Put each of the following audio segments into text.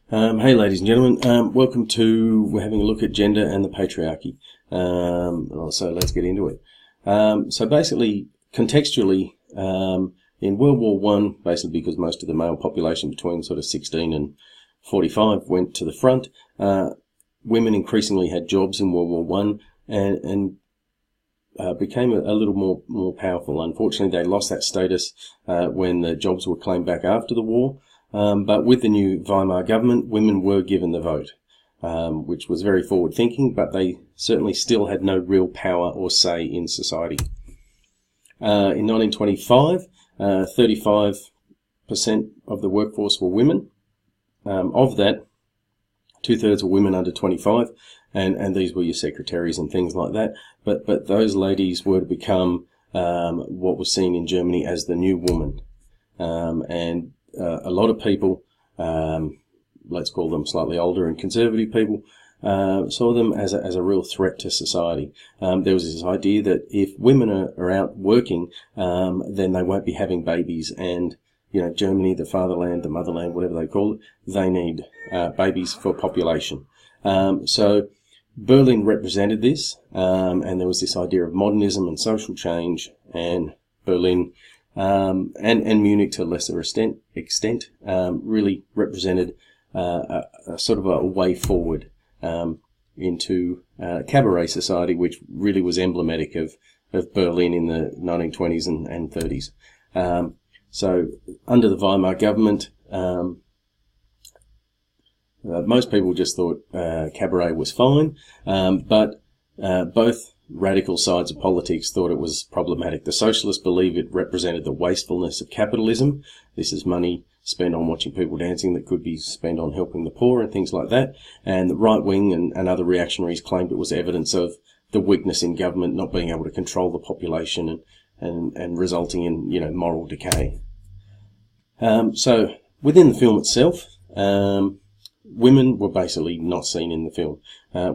Hey ladies and gentlemen, we're having a look at gender and the patriarchy. So let's get into it. So basically, contextually, in World War One, basically because most of the male population between sort of 16 and 45 went to the front, women increasingly had jobs in World War One and became a little more powerful. Unfortunately, they lost that status when the jobs were claimed back after the war. But with the new Weimar government, women were given the vote, which was very forward-thinking, but they certainly still had no real power or say in society. In 1925, 35% of the workforce were women. Of that, 2/3 were women under 25, and these were your secretaries and things like that. But those ladies were to become what was seen in Germany as the new woman. A lot of people, let's call them slightly older and conservative people, saw them as a real threat to society. There was this idea that if women are out working, then they won't be having babies, and Germany, the fatherland, the motherland, whatever they call it, they need babies for population. So Berlin represented this, and there was this idea of modernism and social change, and Berlin and Munich to a lesser extent really represented a sort of a way forward into cabaret society, which really was emblematic of Berlin in the 1920s and 30s. So under the Weimar government, most people just thought cabaret was fine, but both radical sides of politics thought it was problematic. The socialists believe it represented the wastefulness of capitalism. This is money spent on watching people dancing that could be spent on helping the poor and things like that. And the right wing and other reactionaries claimed it was evidence of the weakness in government not being able to control the population and resulting in moral decay. So within the film itself, women were basically not seen in the film.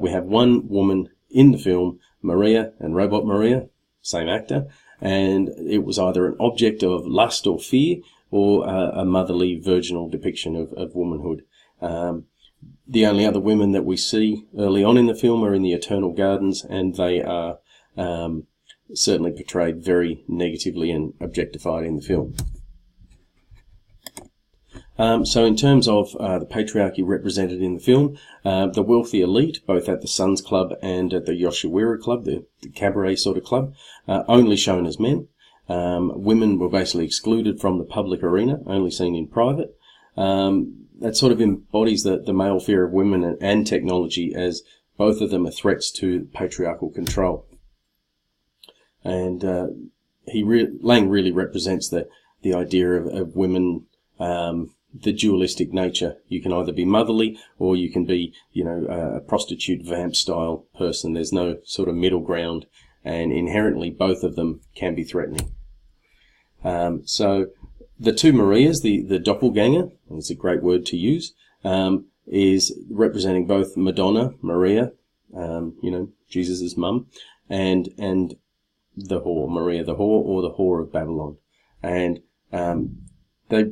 We have one woman in the film, Maria and Robot Maria, same actor, and it was either an object of lust or fear or a motherly virginal depiction of womanhood. The only other women that we see early on in the film are in the Eternal Gardens, and they are certainly portrayed very negatively and objectified in the film. So in terms of the patriarchy represented in the film, the wealthy elite, both at the Suns Club and at the Yoshiwara Club, the cabaret sort of club, only shown as men. Women were basically excluded from the public arena, only seen in private. That sort of embodies the male fear of women and technology, as both of them are threats to patriarchal control. And Lang really represents the idea of women, the dualistic nature. You can either be motherly or you can be, a prostitute vamp style person. There's no sort of middle ground, and inherently both of them can be threatening. So the two Marias, the doppelganger, and it's a great word to use, is representing both Madonna, Maria, Jesus' mum, and the whore, Maria the whore, or the whore of Babylon. And the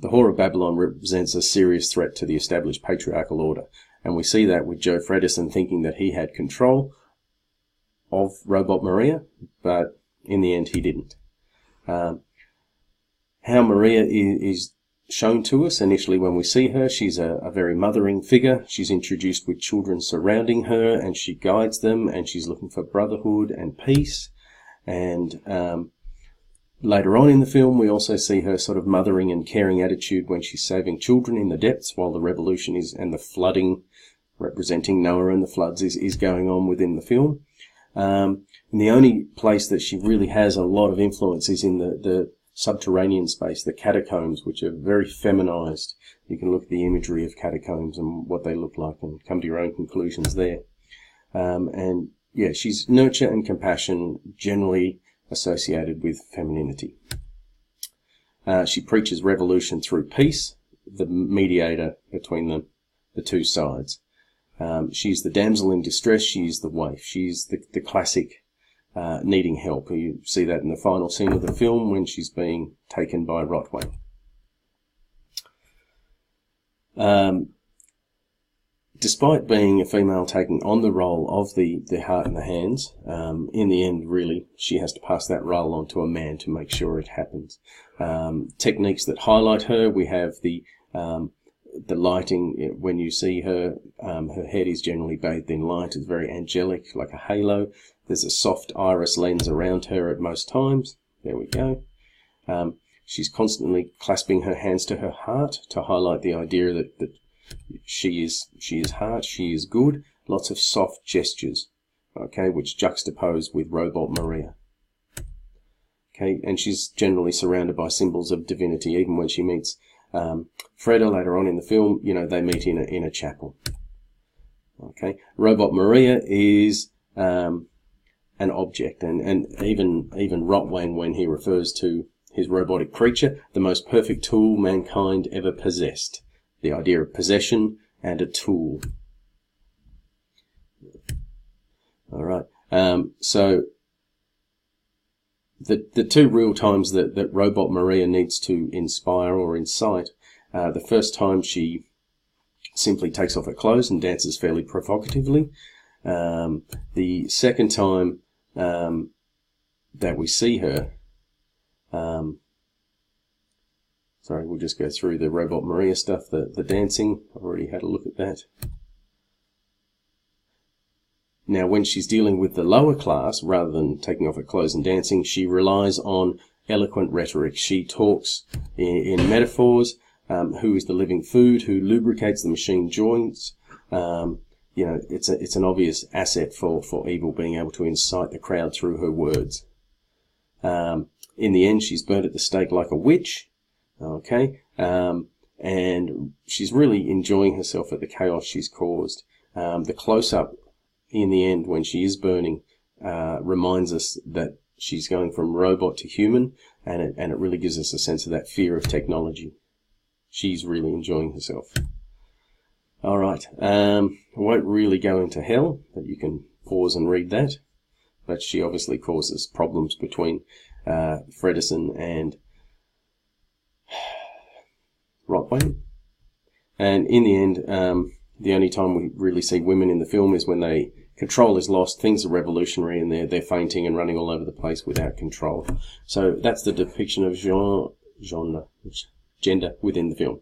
whore of Babylon represents a serious threat to the established patriarchal order. And we see that with Joe Fredison thinking that he had control of Robot Maria, but in the end he didn't. How Maria is shown to us initially when we see her, she's a very mothering figure. She's introduced with children surrounding her, and she guides them, and she's looking for brotherhood and peace. And later on in the film, we also see her sort of mothering and caring attitude when she's saving children in the depths while the revolution and the flooding, representing Noah and the floods, is going on within the film. And the only place that she really has a lot of influence is in the subterranean space, the catacombs, which are very feminized. You can look at the imagery of catacombs and what they look like and come to your own conclusions there. She's nurture and compassion, generally associated with femininity. She preaches revolution through peace, the mediator between the two sides. She's the damsel in distress. She's the waif. She's the classic needing help. You see that in the final scene of the film when she's being taken by Rotwang. Despite being a female taking on the role of the heart and the hands, in the end, really, she has to pass that role on to a man to make sure it happens. Techniques that highlight her, we have the lighting. When you see her, her head is generally bathed in light. It's very angelic, like a halo. There's a soft iris lens around her at most times. There we go. She's constantly clasping her hands to her heart to highlight the idea that she is heart, she is good. Lots of soft gestures, okay, which juxtapose with Robot Maria. Okay, and she's generally surrounded by symbols of divinity. Even when she meets Freda later on in the film, you know, they meet in a chapel. Okay, Robot Maria is an object, and even Rotwang, when he refers to his robotic creature, the most perfect tool mankind ever possessed. The idea of possession and a tool. All right. So the two real times that Robot Maria needs to inspire or incite, the first time she simply takes off her clothes and dances fairly provocatively. The second time that we see her, sorry, we'll just go through the Robot Maria stuff, the dancing. I've already had a look at that. Now, when she's dealing with the lower class, rather than taking off her clothes and dancing, she relies on eloquent rhetoric. She talks in metaphors. Who is the living food? Who lubricates the machine joints? You know, it's an obvious asset for evil, being able to incite the crowd through her words. In the end, she's burnt at the stake like a witch. Okay, and she's really enjoying herself at the chaos she's caused. The close-up in the end, when she is burning, reminds us that she's going from robot to human, and it really gives us a sense of that fear of technology. She's really enjoying herself. All right, I won't really go into hell, but you can pause and read that. But she obviously causes problems between Fredison and Rotwang. And in the end, the only time we really see women in the film is when control is lost, things are revolutionary, and they're fainting and running all over the place without control. So that's the depiction of gender within the film.